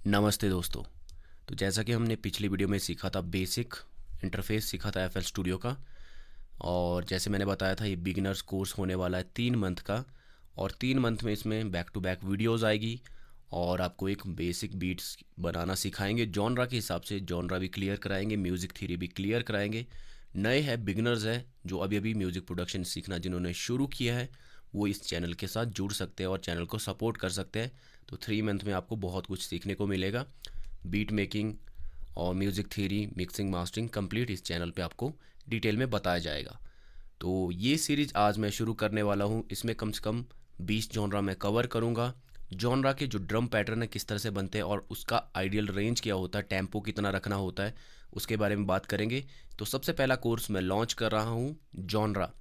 नमस्ते दोस्तों। तो जैसा कि हमने पिछली वीडियो में सीखा था, बेसिक इंटरफेस सीखा था एफ एल स्टूडियो का। और जैसे मैंने बताया था, ये बिगिनर्स कोर्स होने वाला है 3 मंथ का। और 3 मंथ में इसमें बैक टू बैक वीडियोस आएगी और आपको एक बेसिक बीट्स बनाना सिखाएंगे। जॉनरा के हिसाब से जॉनरा भी क्लियर कराएंगे, म्यूज़िक थ्योरी भी क्लियर कराएंगे। नए हैं, बिगिनर्स हैं, जो अभी अभी म्यूज़िक प्रोडक्शन सीखना जिन्होंने शुरू किया है, वो इस चैनल के साथ जुड़ सकते हैं और चैनल को सपोर्ट कर सकते हैं। तो 3 मंथ में आपको बहुत कुछ सीखने को मिलेगा। बीट मेकिंग और music theory, mixing, mastering complete इस चैनल पे आपको डिटेल में बताया जाएगा। तो ये सीरीज आज मैं शुरू करने वाला हूँ। इसमें कम से कम 20 जॉनरा मैं कवर करूँगा। जॉनरा के जो ड्रम पैटर्न है किस तरह से बनते हैं और उसका आइडियल रेंज क्या होता है, टेम्पो कितना रखना होता है, उसके बारे में बात करेंगे। तो सबसे पहला कोर्स मैं लॉन्च कर रहा हूँ, जॉनरा।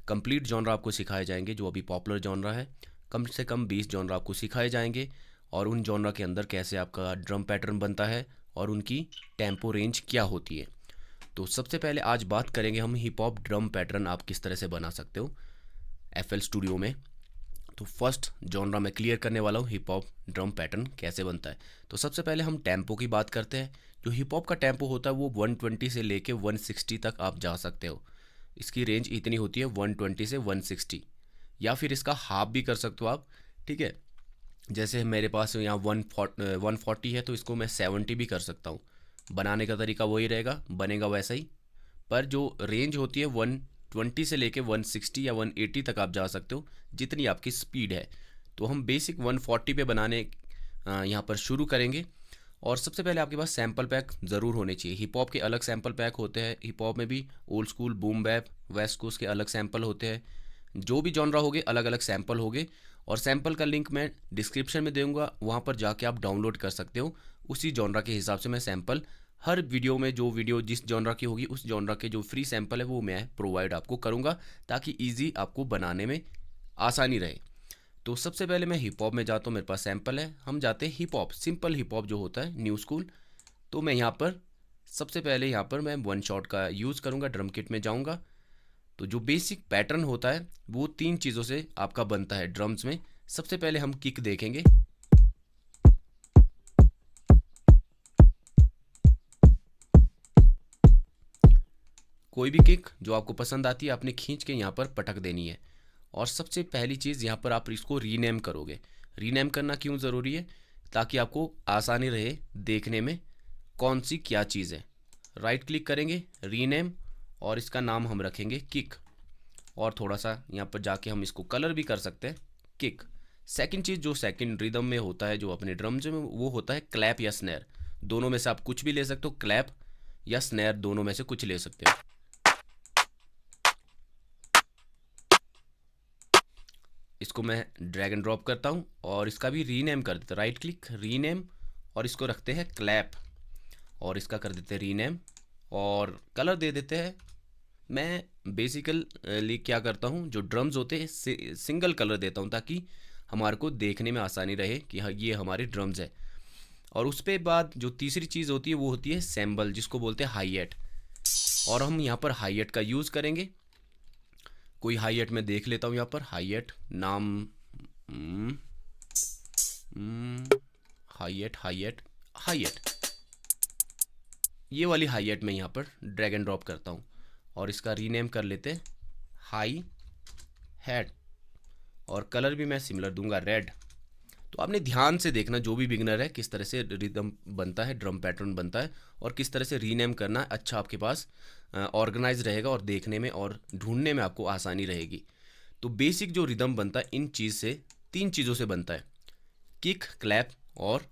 कंप्लीट जॉनरा आपको सिखाए जाएंगे जो अभी पॉपुलर जॉनरा है। कम से कम 20 जॉनरा आपको सिखाए जाएंगे और उन जॉनरा के अंदर कैसे आपका ड्रम पैटर्न बनता है और उनकी टेम्पो रेंज क्या होती है। तो सबसे पहले आज बात करेंगे हम हिप हॉप ड्रम पैटर्न आप किस तरह से बना सकते हो एफ एल स्टूडियो में। तो फर्स्ट जॉनरा मैं क्लियर करने वाला हूँ, हिप हॉप ड्रम पैटर्न कैसे बनता है। तो सबसे पहले हम टेम्पो की बात करते हैं। जो हिप हॉप का टेम्पो होता है वो 120 से लेके 160 तक आप जा सकते हो। इसकी रेंज इतनी होती है 120 से 160, या फिर इसका हाफ भी कर सकते हो आप। ठीक है, जैसे मेरे पास यहाँ 140 है तो इसको मैं 70 भी कर सकता हूँ। बनाने का तरीका वही रहेगा, बनेगा वैसा ही। पर जो रेंज होती है 120 से लेके 160 या 180 तक आप जा सकते हो, जितनी आपकी स्पीड है। तो हम बेसिक 140 पे बनाने यहाँ पर शुरू करेंगे। और सबसे पहले आपके पास सैम्पल पैक ज़रूर होने चाहिए। हिप हॉप के अलग सैम्पल पैक होते हैं, हिप हॉप में भी old school, boom bap, west coast के अलग सैम्पल होते हैं। जो भी जॉनरा होगे अलग अलग सैम्पल होगे। और सैम्पल का लिंक मैं डिस्क्रिप्शन में दूंगा, वहाँ पर जाके आप डाउनलोड कर सकते हो। उसी जॉनरा के हिसाब से मैं सैम्पल हर वीडियो में, जो वीडियो जिस जॉनरा की होगी उस जॉनरा के जो फ्री सैम्पल है वो मैं प्रोवाइड आपको करूँगा, ताकि ईजी आपको बनाने में आसानी रहे। तो सबसे पहले मैं हिप हॉप में जाता हूँ, मेरे पास सैम्पल है। हम जाते हैं hip hop, simple hip hop जो होता है, न्यू स्कूल। तो मैं यहाँ पर सबसे पहले यहाँ पर मैं वन शॉट का यूज़ करूँगा, ड्रम किट में जाऊँगा। तो जो बेसिक पैटर्न होता है वो 3 चीज़ों से आपका बनता है ड्रम्स में। सबसे पहले हम किक देखेंगे। कोई भी किक जो आपको पसंद आती है आपने खींच के यहाँ पर पटक देनी है। और सबसे पहली चीज़ यहाँ पर आप इसको रीनेम करोगे। रीनेम करना क्यों ज़रूरी है? ताकि आपको आसानी रहे देखने में कौन सी क्या चीज़ है। राइट क्लिक करेंगे, रीनेम, और इसका नाम हम रखेंगे किक। और थोड़ा सा यहाँ पर जाके हम इसको कलर भी कर सकते हैं, किक। सेकंड चीज़ जो सेकंड रिदम में होता है जो अपने ड्रम्स में, वो होता है क्लैप या स्नैर। दोनों में से आप कुछ भी ले सकते हो, क्लैप या स्नैर दोनों में से कुछ ले सकते हो। इसको मैं ड्रैग एंड ड्रॉप करता हूँ और इसका भी रीनेम कर देते हैं। राइट क्लिक, रीनेम, और इसको रखते हैं क्लैप, और इसका कर देते हैं रीनेम, और कलर दे देते हैं। मैं बेसिकली क्या करता हूँ, जो ड्रम्स होते हैं सिंगल कलर देता हूँ, ताकि हमारे को देखने में आसानी रहे कि हाँ ये हमारे ड्रम्स है। और उस पे बाद जो तीसरी चीज़ होती है वो होती है सैम्बल, जिसको बोलते हैं हाई एट। और हम यहाँ पर हाई एट का यूज़ करेंगे। कोई हाई एट में देख लेता हूँ, यहाँ पर हाई एट नाम, high at, high at, high at, ये वाली हाई एट में यहाँ पर ड्रैग एंड ड्रॉप करता हूँ और इसका रीनेम कर लेते हैं हाई हैट। और कलर भी मैं सिमिलर दूंगा, रेड। तो आपने ध्यान से देखना, जो भी बिगनर है, किस तरह से रिदम बनता है, ड्रम पैटर्न बनता है, और किस तरह से रीनेम करना है। अच्छा आपके पास ऑर्गेनाइज रहेगा और देखने में और ढूंढने में आपको आसानी रहेगी। तो बेसिक जो रिदम बनता है इन चीज़ से, 3 चीज़ों से बनता है, किक, क्लैप और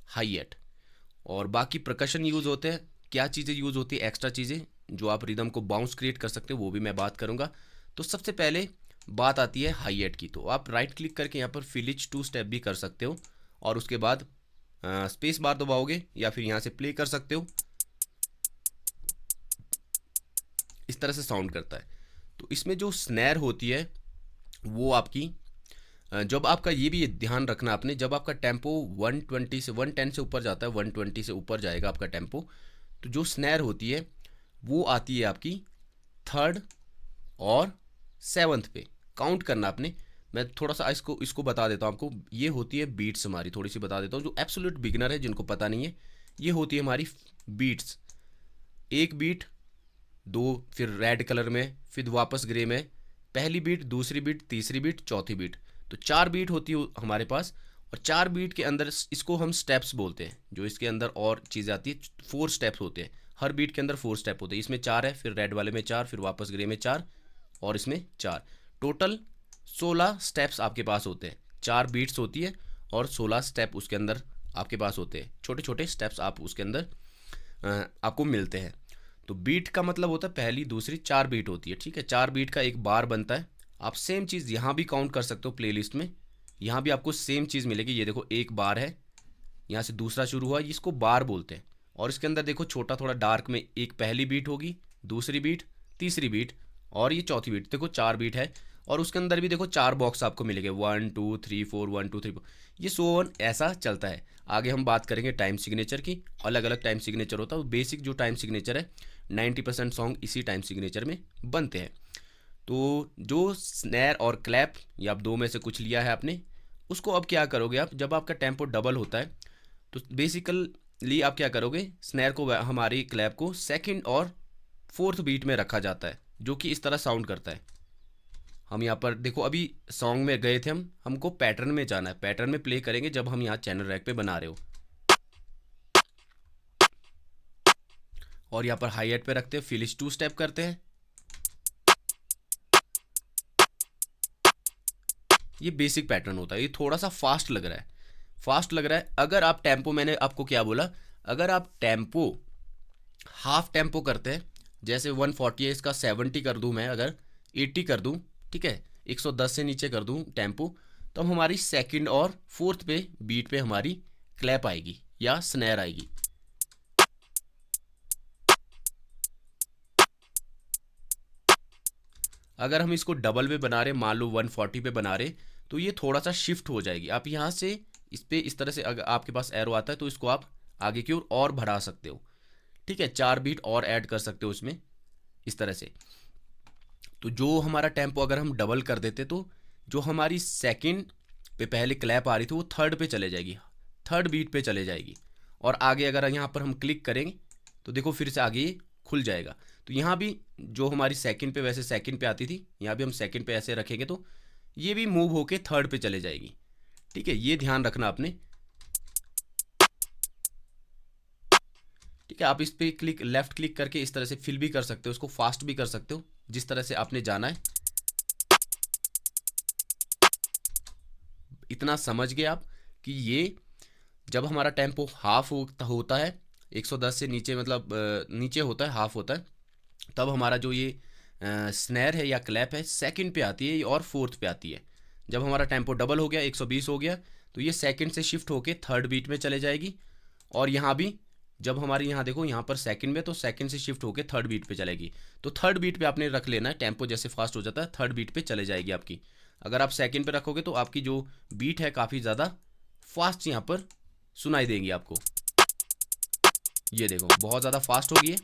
हाई एट। और बाकी प्रकशन यूज़ होते हैं। क्या चीज़ें यूज़ होती है, एक्स्ट्रा चीज़ें जो आप रिदम को बाउंस क्रिएट कर सकते हो, वो भी मैं बात करूँगा। तो सबसे पहले बात आती है हाई एट की। तो आप राइट क्लिक करके यहाँ पर फिलिच 2 स्टेप भी कर सकते हो, और उसके बाद स्पेस बार दबाओगे या फिर यहाँ से प्ले कर सकते हो। इस तरह से साउंड करता है। तो इसमें जो स्नैर होती है वो आपकी, जब आपका, ये भी ध्यान रखना आपने, जब आपका टेम्पो 120 से 110 से ऊपर जाता है, 120 से ऊपर जाएगा आपका टेम्पो, तो जो स्नैर होती है वो आती है आपकी 3rd और 7th पे। काउंट करना आपने, मैं थोड़ा सा इसको इसको बता देता हूँ आपको। ये होती है बीट्स हमारी, थोड़ी सी बता देता हूँ जो एब्सोल्यूट बिगिनर है जिनको पता नहीं है। ये होती है हमारी बीट्स, एक बीट, दो, फिर रेड कलर में, फिर वापस ग्रे में, पहली बीट, दूसरी बीट, तीसरी बीट, चौथी बीट। तो 4 बीट होती है हमारे पास। और 4 बीट के अंदर इसको हम स्टेप्स बोलते हैं। जो इसके अंदर और चीज़ें आती है, 4 स्टेप्स होते हैं। हर बीट के अंदर 4 स्टेप होते हैं। इसमें 4 है, फिर रेड वाले में 4, फिर वापस ग्रे में 4, और इसमें 4। टोटल 16 स्टेप्स आपके पास होते हैं। 4 बीट्स होती है और 16 स्टेप उसके अंदर आपके पास होते हैं। छोटे छोटे स्टेप्स आप उसके अंदर आपको मिलते हैं। तो बीट का मतलब होता है पहली, दूसरी, 4 बीट होती है। ठीक है, 4 बीट का एक बार बनता है। आप सेम चीज़ यहाँ भी काउंट कर सकते हो प्लेलिस्ट में। यहाँ भी आपको सेम चीज़ मिलेगी। ये देखो एक बार है, यहाँ से दूसरा शुरू हुआ, इसको बार बोलते हैं। और इसके अंदर देखो छोटा थोड़ा डार्क में एक पहली बीट होगी, दूसरी बीट, तीसरी बीट, और ये चौथी बीट। देखो 4 बीट है। और उसके अंदर भी देखो 4 बॉक्स आपको मिलेंगे, 1 2 3 4, 1 2 3 4, ये सो ऑन ऐसा चलता है। आगे हम बात करेंगे टाइम सिग्नेचर की। अलग अलग टाइम सिग्नेचर होता है। बेसिक जो टाइम सिग्नेचर है, 90% सॉन्ग इसी टाइम सिग्नेचर में बनते हैं। तो जो स्नैर और क्लैप, या आप दो में से कुछ लिया है आपने, उसको अब क्या करोगे आप, जब आपका टेम्पो डबल होता है तो बेसिकली आप क्या करोगे, स्नैर को, हमारी क्लैप को सेकंड और फोर्थ बीट में रखा जाता है, जो कि इस तरह साउंड करता है। हम यहाँ पर देखो अभी सॉन्ग में गए थे हमको पैटर्न में जाना है। पैटर्न में प्ले करेंगे जब हम यहाँ चैनल रैक पे बना रहे हो। और यहाँ पर हाई एट पे रखते हैं, फिलिश 2 स्टेप करते हैं। ये बेसिक पैटर्न होता है। ये थोड़ा सा फास्ट लग रहा है, फास्ट लग रहा है। अगर आप टेम्पो, मैंने आपको क्या बोला, अगर आप टेम्पो हाफ टेम्पो करते हैं, जैसे 140 है, इसका 70 कर दूं मैं, अगर 80 कर दूं, ठीक है, 110 से नीचे कर दूं टेम्पो, तो हमारी सेकंड और फोर्थ पे बीट पे हमारी क्लैप आएगी या स्नैर आएगी। अगर हम इसको डबल पे बना रहे, मान लो 140 पे बना रहे, तो ये थोड़ा सा शिफ्ट हो जाएगी। आप यहाँ से इस पे इस तरह से, अगर आपके पास एरो आता है तो इसको आप आगे की ओर और बढ़ा सकते हो। ठीक है, 4 बीट और ऐड कर सकते हो उसमें, इस तरह से। तो जो हमारा टेम्पो अगर हम डबल कर देते, तो जो हमारी सेकंड पे पहले क्लैप आ रही थी वो थर्ड पे चले जाएगी, थर्ड बीट पे चले जाएगी। और आगे अगर यहाँ पर हम क्लिक करेंगे तो देखो फिर से आगे ये खुल जाएगा। तो यहाँ भी जो हमारी सेकंड पे वैसे सेकंड पे आती थी, यहाँ भी हम सेकंड पे ऐसे रखेंगे तो ये भी मूव होके थर्ड पे चले जाएगी। ठीक है, ये ध्यान रखना आपने। ठीक है, आप इस पे क्लिक, लेफ्ट क्लिक करके इस तरह से फिल भी कर सकते हो, उसको फास्ट भी कर सकते हो, जिस तरह से आपने जाना है। इतना समझ गए आप कि ये जब हमारा टेम्पो हाफ होता है, 110 से नीचे, मतलब नीचे होता है, हाफ होता है, तब हमारा जो ये स्नैर है या क्लैप है सेकंड पे आती है और फोर्थ पे आती है। जब हमारा टेम्पो डबल हो गया, 120 हो गया, तो ये सेकंड से शिफ्ट होके थर्ड बीट में चले जाएगी। और यहाँ भी जब हमारे यहाँ देखो यहाँ पर सेकंड में, तो सेकंड से शिफ्ट होके थर्ड बीट पे चलेगी। तो थर्ड बीट पे आपने रख लेना है, टेम्पो जैसे फास्ट हो जाता है थर्ड बीट पे चले जाएगी आपकी। अगर आप सेकंड पे रखोगे तो आपकी जो बीट है काफ़ी ज़्यादा फास्ट यहाँ पर सुनाई देंगी आपको। ये देखो बहुत ज़्यादा फास्ट होगी है।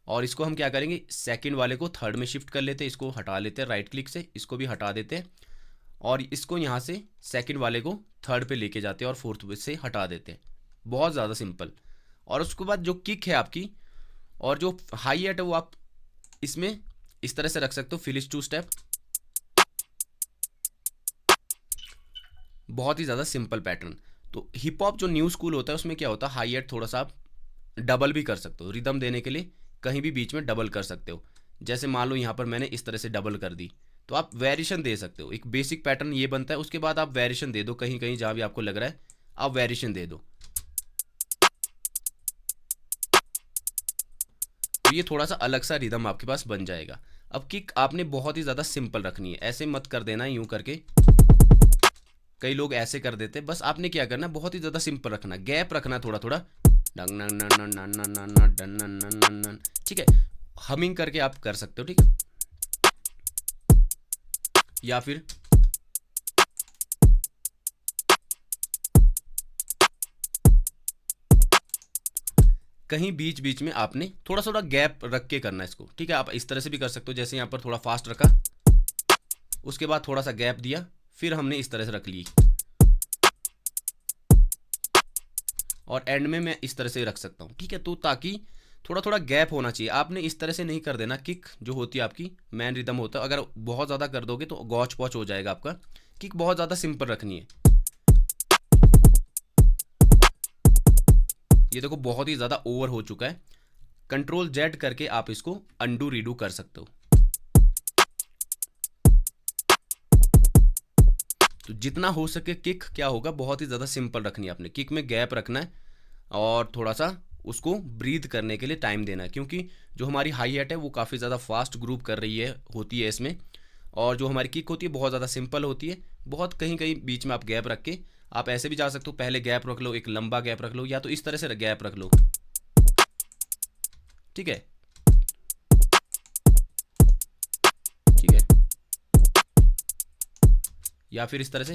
और इसको हम क्या करेंगे, सेकंड वाले को थर्ड में शिफ्ट कर लेते हैं, इसको हटा लेते हैं राइट क्लिक से, इसको भी हटा देते हैं। और इसको यहाँ से सेकंड वाले को थर्ड पे लेके जाते हैं और फोर्थ से हटा देते हैं। बहुत ज़्यादा सिंपल। और उसके बाद जो किक है आपकी और जो हाई एट है वो आप इसमें इस तरह से रख सकते हो, फिलिश 2 स्टेप। बहुत ही ज़्यादा सिंपल पैटर्न। तो हिप हॉप जो न्यू स्कूल होता है उसमें क्या होता है, हाई एट थोड़ा सा आप डबल भी कर सकते हो, रिदम देने के लिए कहीं भी बीच में डबल कर सकते हो। जैसे मान लो यहाँ पर मैंने इस तरह से डबल कर दी, तो आप वेरिएशन दे सकते हो। एक बेसिक पैटर्न ये बनता है, उसके बाद आप वेरिएशन दे दो, कहीं कहीं जहाँ भी आपको लग रहा है आप वेरिएशन दे दो। तो ये थोड़ा सा अलग सा रिदम आपके पास बन जाएगा। अब किक आपने बहुत ही ज़्यादा सिंपल रखनी है, ऐसे मत कर देना यूं करके, कई लोग ऐसे कर देते। बस आपने क्या करना, बहुत ही ज़्यादा सिंपल रखना, गैप रखना थोड़ा थोड़ा। ठीक है, हमिंग करके आप कर सकते हो। ठीक है, या फिर कहीं बीच बीच में आपने थोड़ा थोड़ा गैप रख के करना इसको। ठीक है, आप इस तरह से भी कर सकते हो, जैसे यहाँ पर थोड़ा फास्ट रखा, उसके बाद थोड़ा सा गैप दिया, फिर हमने इस तरह से रख ली, और एंड में मैं इस तरह से रख सकता हूँ। ठीक है, तो ताकि थोड़ा थोड़ा गैप होना चाहिए। आपने इस तरह से नहीं कर देना। किक जो होती है आपकी मैन रिदम होता है, अगर बहुत ज़्यादा कर दोगे तो गॉच पॉच हो जाएगा आपका। किक बहुत ज़्यादा सिंपल रखनी है। ये देखो बहुत ही ज़्यादा ओवर हो चुका है। कंट्रोल जेड करके आप इसको अंडू रीडू कर सकते हो। तो जितना हो सके किक क्या होगा, बहुत ही ज़्यादा सिंपल रखनी है आपने। किक में गैप रखना है और थोड़ा सा उसको ब्रीथ करने के लिए टाइम देना है, क्योंकि जो हमारी हाई हैट है वो काफ़ी ज़्यादा फास्ट ग्रूव कर रही है होती है इसमें, और जो हमारी किक होती है बहुत ज़्यादा सिंपल होती है। बहुत कहीं कहीं बीच में आप गैप रख के आप ऐसे भी जा सकते हो, पहले गैप रख लो, एक लंबा गैप रख लो, या तो इस तरह से गैप रख लो। ठीक है, ठीक है, या फिर इस तरह से।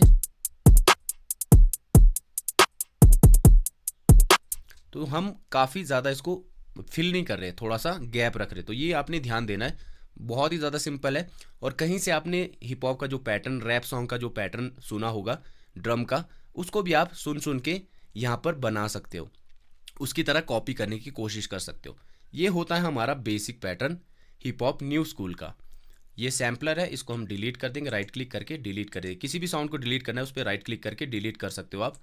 तो हम काफ़ी ज़्यादा इसको फिल नहीं कर रहे, थोड़ा सा गैप रख रहे, तो ये आपने ध्यान देना है। बहुत ही ज़्यादा सिंपल है। और कहीं से आपने हिप हॉप का जो पैटर्न, रैप सॉन्ग का जो पैटर्न सुना होगा ड्रम का, उसको भी आप सुन सुन के यहाँ पर बना सकते हो, उसकी तरह कॉपी करने की कोशिश कर सकते हो। ये होता है हमारा basic pattern hip hop new school का। ये सैम्पलर है, इसको हम डिलीट कर देंगे, राइट क्लिक करके डिलीट कर देंगे। किसी भी साउंड को डिलीट करना है उस पर राइट क्लिक करके डिलीट कर सकते हो आप।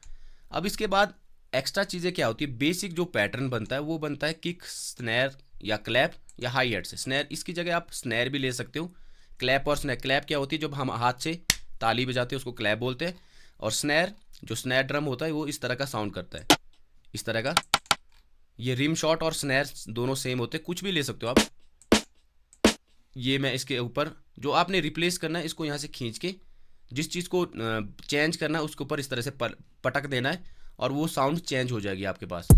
अब इसके बाद एक्स्ट्रा चीज़ें क्या होती है, बेसिक जो पैटर्न बनता है वो बनता है किक, स्नैर या क्लैप या हाई हैट से। स्नैर, इसकी जगह आप स्नैर भी ले सकते हो। क्लैप और स्नैर, क्लैप क्या होती है, जब हम हाथ से ताली बजाते हैं उसको क्लैप बोलते हैं। और स्नैर, जो स्नैर ड्रम होता है वो इस तरह का साउंड करता है, इस तरह का। ये रिम शॉट और स्नैर दोनों सेम होते हैं, कुछ भी ले सकते हो आप। ये मैं इसके ऊपर जो आपने रिप्लेस करना है, इसको यहाँ से खींच के जिस चीज़ को चेंज करना है उसके ऊपर इस तरह से पटक देना है, और वो साउंड चेंज हो जाएगी आपके पास।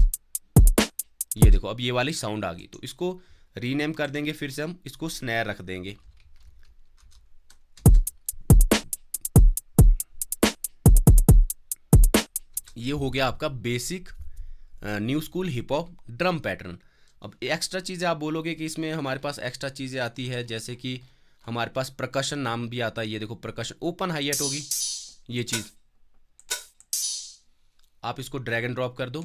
ये देखो अब ये वाली साउंड आ गई, तो इसको रीनेम कर देंगे, फिर से हम इसको स्नैर रख देंगे। ये हो गया आपका basic new school hip hop drum pattern. अब एक्स्ट्रा चीज़ें आप बोलोगे कि इसमें हमारे पास एक्स्ट्रा चीज़ें आती है, जैसे कि हमारे पास प्रकशन नाम भी आता है। ये देखो प्रकशन, ओपन हाई हैट होगी ये चीज़, आप इसको ड्रैग एंड ड्रॉप कर दो,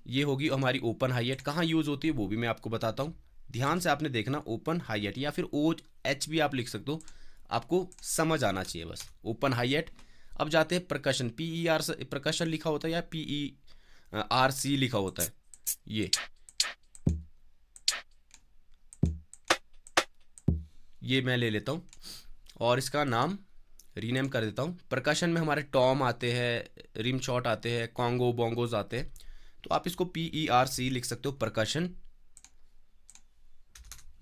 ये होगी हमारी ओपन हाई हैट। कहाँ यूज़ होती है वो भी मैं आपको बताता हूँ, ध्यान से आपने देखना। ओपन हाई हैट या फिर OH भी आप लिख सकते हो, आपको समझ आना चाहिए बस, ओपन हाई हैट। अब जाते हैं प्रकशन, PER से प्रकशन लिखा होता है या PERC लिखा होता है। ये मैं ले लेता हूँ और इसका नाम रीनेम कर देता हूँ। प्रकशन में हमारे टॉम आते हैं, रिम शॉट आते हैं, कॉन्गो बोंगोज आते हैं, तो आप इसको PERC लिख सकते हो, प्रकशन।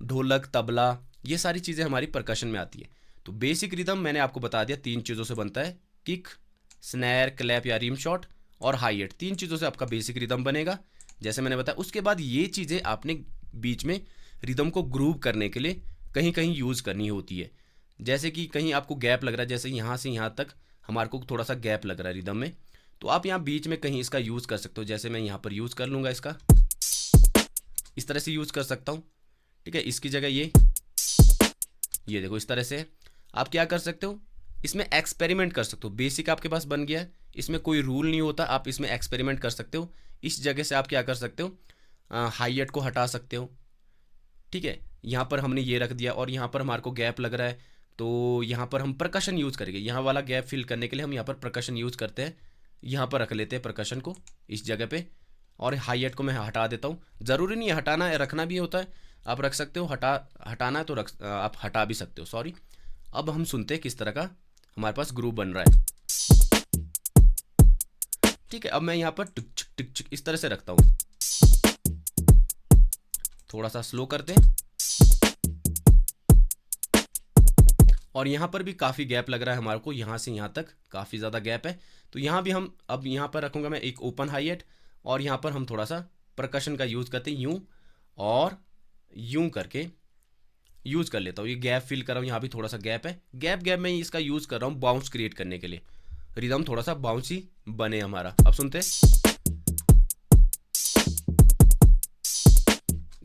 ढोलक, तबला, ये सारी चीज़ें हमारी प्रकशन में आती है। तो बेसिक रिदम मैंने आपको बता दिया, 3 चीज़ों से बनता है, किक, स्नैर, क्लैप या रिम शॉट और हाई हैट। 3 चीज़ों से आपका बेसिक रिदम बनेगा, जैसे मैंने बताया। उसके बाद ये चीज़ें आपने बीच में रिदम को ग्रूव करने के लिए कहीं कहीं यूज़ करनी होती है। जैसे कि कहीं आपको गैप लग रहा है, जैसे यहाँ से यहाँ तक हमारे को थोड़ा सा गैप लग रहा है रिदम में, तो आप यहाँ बीच में कहीं इसका यूज़ कर सकते हो। जैसे मैं यहाँ पर यूज़ कर लूँगा, इसका इस तरह से यूज़ कर सकता हूँ। ठीक है, इसकी जगह ये देखो इस तरह से आप क्या कर सकते हो, इसमें एक्सपेरिमेंट कर सकते हो। बेसिक आपके पास बन गया है, इसमें कोई रूल नहीं होता, आप इसमें एक्सपेरिमेंट कर सकते हो। इस जगह से आप क्या कर सकते हो, हाई हैट को हटा सकते हो। ठीक है, यहाँ पर हमने ये रख दिया और यहाँ पर हमारे को गैप लग रहा है, तो यहाँ पर हम प्रकशन यूज़ करेंगे। यहाँ वाला गैप फिल करने के लिए हम यहाँ पर प्रकशन यूज़ करते हैं। यहाँ पर रख लेते हैं प्रकशन को इस जगह पे, और हाई हैट को मैं हटा देता हूँ। ज़रूरी नहीं है हटाना है, रखना भी होता है, आप रख सकते हो। हटाना है तो आप हटा भी सकते हो, सॉरी। अब हम सुनते हैं किस तरह का हमारे पास ग्रूव बन रहा है। ठीक है, अब मैं यहाँ पर टिक चिक इस तरह से रखता हूँ, थोड़ा सा स्लो करते हैं। और यहाँ पर भी काफ़ी गैप लग रहा है हमारे को, यहाँ से यहाँ तक काफ़ी ज़्यादा गैप है, तो यहाँ भी हम अब यहाँ पर रखूँगा मैं एक ओपन हाई हैट, और यहाँ पर हम थोड़ा सा प्रकशन का यूज़ करते हैं, यूँ और यूँ करके यूज़ कर लेता हूँ। ये गैप फिल कर रहा हूँ, यहाँ भी थोड़ा सा गैप है, गैप में इसका यूज़ कर रहा हूँ बाउंस क्रिएट करने के लिए, रिदम थोड़ा सा बाउंसी बने हमारा। अब सुनते हैं,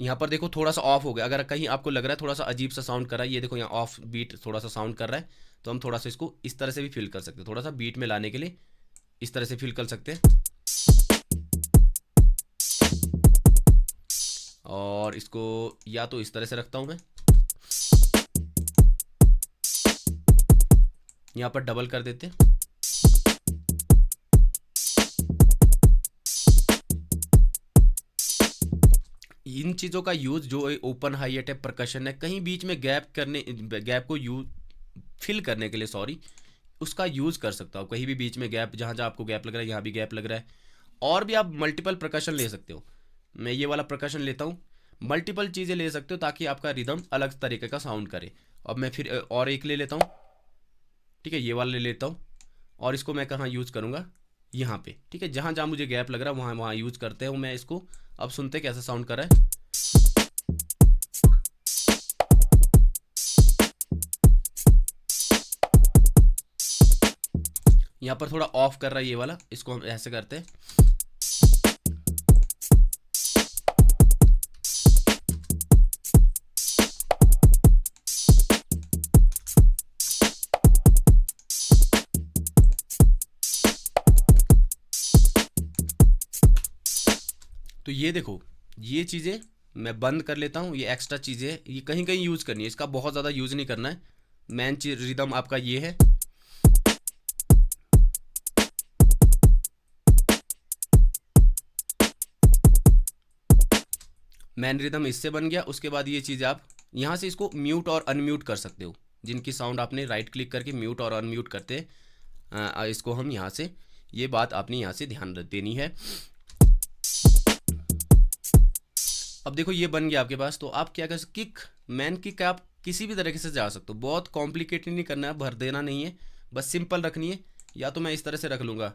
यहाँ पर देखो थोड़ा सा ऑफ हो गया। अगर कहीं आपको लग रहा है थोड़ा सा अजीब सा साउंड कर रहा है, ये देखो यहाँ ऑफ बीट थोड़ा सा साउंड कर रहा है, तो हम थोड़ा सा इसको इस तरह से भी फील कर सकते हैं। थोड़ा सा बीट में लाने के लिए इस तरह से फील कर सकते हैं। और इसको या तो इस तरह से रखता हूँ मैं, यहाँ पर डबल कर देते हैं। इन चीज़ों का यूज़ जो ओपन हाई अटैक परकशन है, कहीं बीच में गैप को यूज फिल करने के लिए, सॉरी, उसका यूज़ कर सकते हो आप। कहीं भी बीच में गैप, जहाँ जहाँ आपको गैप लग रहा है यहाँ भी गैप लग रहा है। और भी आप मल्टीपल परकशन ले सकते हो। मैं ये वाला परकशन लेता हूँ, मल्टीपल चीज़ें ले सकते हो ताकि आपका रिदम अलग तरीके का साउंड करे। अब मैं फिर और एक ले लेता हूँ, ठीक है, ये वाला ले लेता हूँ। और इसको मैं कहाँ यूज़ करूँगा, यहाँ पे, ठीक है, जहाँ जहाँ मुझे गैप लग रहा है वहाँ वहाँ यूज़ करते हूँ मैं इसको। अब सुनते कैसा साउंड कर रहा है। यहाँ पर थोड़ा ऑफ कर रहा है ये वाला, इसको हम ऐसे करते हैं। तो ये देखो, ये चीज़ें मैं बंद कर लेता हूँ। ये एक्स्ट्रा चीज़ें ये कहीं कहीं यूज़ करनी है, इसका बहुत ज़्यादा यूज़ नहीं करना है। मेन चीज रिदम आपका ये है। मैन रिदम इससे बन गया। उसके बाद ये चीज़ आप यहाँ से इसको म्यूट और अनम्यूट कर सकते हो। जिनकी साउंड आपने राइट क्लिक करके म्यूट और अनम्यूट करते, इसको हम यहाँ से, ये बात आपने यहाँ से ध्यान देनी है। अब देखो ये बन गया आपके पास। तो आप क्या कर सकते, किक, मैन किक आप किसी भी तरीके से जा सकते हो। बहुत कॉम्प्लिकेटेड नहीं करना है, भर देना नहीं है, बस सिंपल रखनी है। या तो मैं इस तरह से रख लूँगा,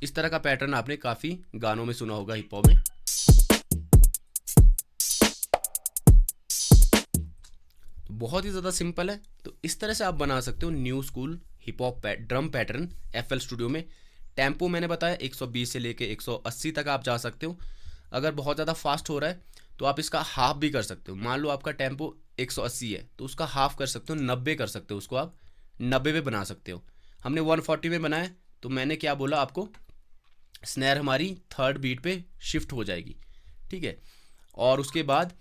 इस तरह का पैटर्न आपने काफ़ी गानों में सुना होगा हिप हॉप में। तो बहुत ही ज़्यादा सिंपल है। तो इस तरह से आप बना सकते हो new school hip hop drum pattern FL studio में। टेम्पो मैंने बताया 120 से लेके 180 तक आप जा सकते हो। अगर बहुत ज़्यादा फास्ट हो रहा है तो आप इसका हाफ भी कर सकते हो। मान लो आपका टेम्पो 180 है तो उसका हाफ कर सकते हो, 90 कर सकते हो, उसको आप 90 पे बना सकते हो। हमने 140 में बनाया तो मैंने क्या बोला आपको, स्नैर हमारी थर्ड बीट पे शिफ्ट हो जाएगी, ठीक है। और उसके बाद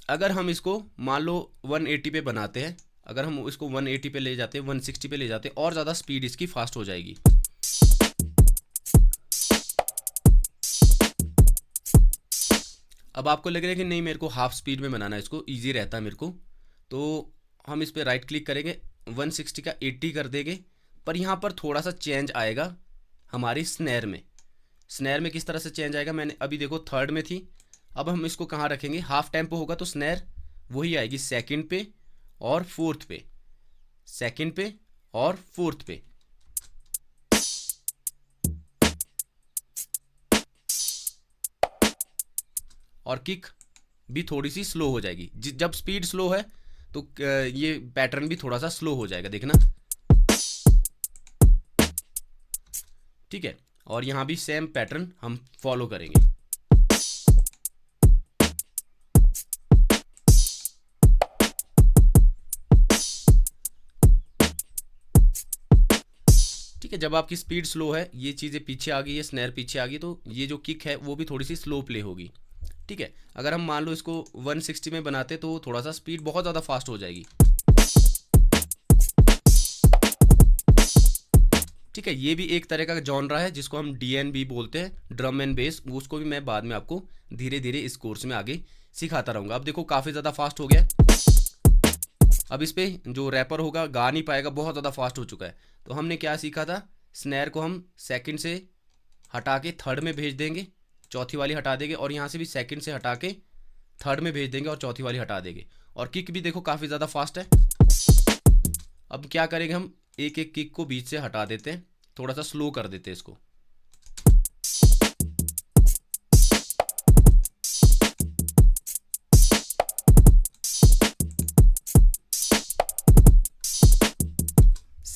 अगर हम इसको मान लो 180 पे बनाते हैं, अगर हम इसको 180 पे ले जाते हैं, 160 पे ले जाते हैं, और ज़्यादा स्पीड इसकी फास्ट हो जाएगी। अब आपको लग रहा है कि नहीं मेरे को हाफ स्पीड में बनाना है, इसको ईजी रहता है मेरे को, तो हम इस पर राइट क्लिक करेंगे, 160 का 80 कर देंगे। पर यहाँ पर थोड़ा सा चेंज आएगा हमारी स्नैर में। स्नैर में किस तरह से चेंज आएगा, मैंने अभी देखो थर्ड में थी, अब हम इसको कहाँ रखेंगे, हाफ टेम्पो होगा तो स्नैर वही आएगी सेकंड पे और फोर्थ पे, सेकंड पे और फोर्थ पे। और किक भी थोड़ी सी स्लो हो जाएगी। जब स्पीड स्लो है तो ये पैटर्न भी थोड़ा सा स्लो हो जाएगा, देखना, ठीक है। और यहाँ भी सेम पैटर्न हम फॉलो करेंगे। ठीक है, जब आपकी स्पीड स्लो है, ये चीज़ें पीछे आ गई है, स्नैर पीछे आ गई, तो ये जो किक है वो भी थोड़ी सी स्लो प्ले होगी, ठीक है। अगर हम मान लो इसको 160 में बनाते तो थोड़ा सा स्पीड बहुत ज़्यादा फास्ट हो जाएगी, ठीक है। ये भी एक तरह का जॉनरा है जिसको हम DNB बोलते हैं, ड्रम एंड बेस। उसको भी मैं बाद में आपको धीरे धीरे इस कोर्स में आगे सिखाता रहूँगा। अब देखो काफ़ी ज़्यादा फास्ट हो गया। अब इस पर जो रैपर होगा गा नहीं पाएगा, बहुत ज़्यादा फास्ट हो चुका है। तो हमने क्या सीखा था, स्नैर को हम सेकंड से हटा के थर्ड में भेज देंगे, चौथी वाली हटा देंगे, और यहाँ से भी सेकंड से हटा के थर्ड में भेज देंगे और चौथी वाली हटा देंगे। और किक भी देखो काफ़ी ज़्यादा फास्ट है। अब क्या करेंगे, हम एक एक किक को बीच से हटा देते हैं, थोड़ा सा स्लो कर देते हैं इसको।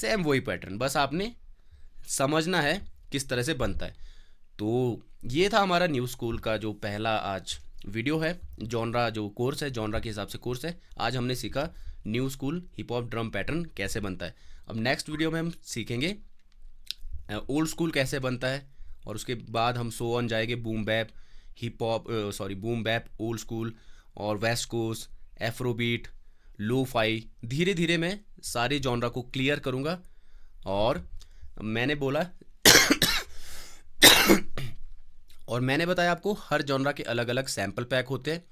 सेम वही पैटर्न, बस आपने समझना है किस तरह से बनता है। तो ये था हमारा न्यू स्कूल का जो पहला आज वीडियो है। जॉनरा जो कोर्स है, जॉनरा के हिसाब से कोर्स है। आज हमने सीखा new school hip hop drum pattern कैसे बनता है। अब नेक्स्ट वीडियो में हम सीखेंगे ओल्ड स्कूल कैसे बनता है, और उसके बाद हम सो ऑन जाएंगे boom bap, hip hop boom bap, old school और वेस्ट कोस्ट, एफ्रोबीट, लो फाई। धीरे धीरे मैं सारे जॉनरा को क्लियर करूँगा। और मैंने बोला और मैंने बताया आपको हर जॉनरा के अलग अलग सैम्पल पैक होते हैं,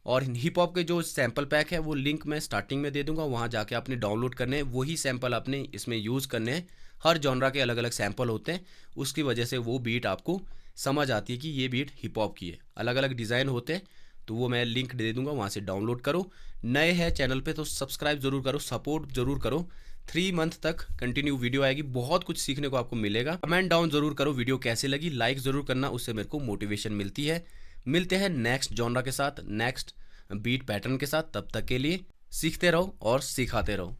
और हिप हॉप के जो सैम्पल पैक है वो लिंक मैं स्टार्टिंग में दे दूंगा, वहाँ जाके आपने डाउनलोड करने हैं, वही सैम्पल आपने इसमें यूज़ करने हैं। हर जॉनरा के अलग अलग सैम्पल होते हैं, उसकी वजह से वो बीट आपको समझ आती है कि ये बीट हिप हॉप की है। अलग अलग डिज़ाइन होते हैं, तो वो मैं लिंक दे दूंगा, वहाँ से डाउनलोड करो। नए हैं चैनल पे तो सब्सक्राइब ज़रूर करो, सपोर्ट ज़रूर करो। 3 मंथ तक कंटिन्यू वीडियो आएगी, बहुत कुछ सीखने को आपको मिलेगा। कमेंट डाउन ज़रूर करो वीडियो कैसी लगी, लाइक ज़रूर करना, उससे मेरे को मोटिवेशन मिलती है। मिलते हैं नेक्स्ट जॉनरा के साथ, नेक्स्ट बीट पैटर्न के साथ। तब तक के लिए सीखते रहो और सिखाते रहो।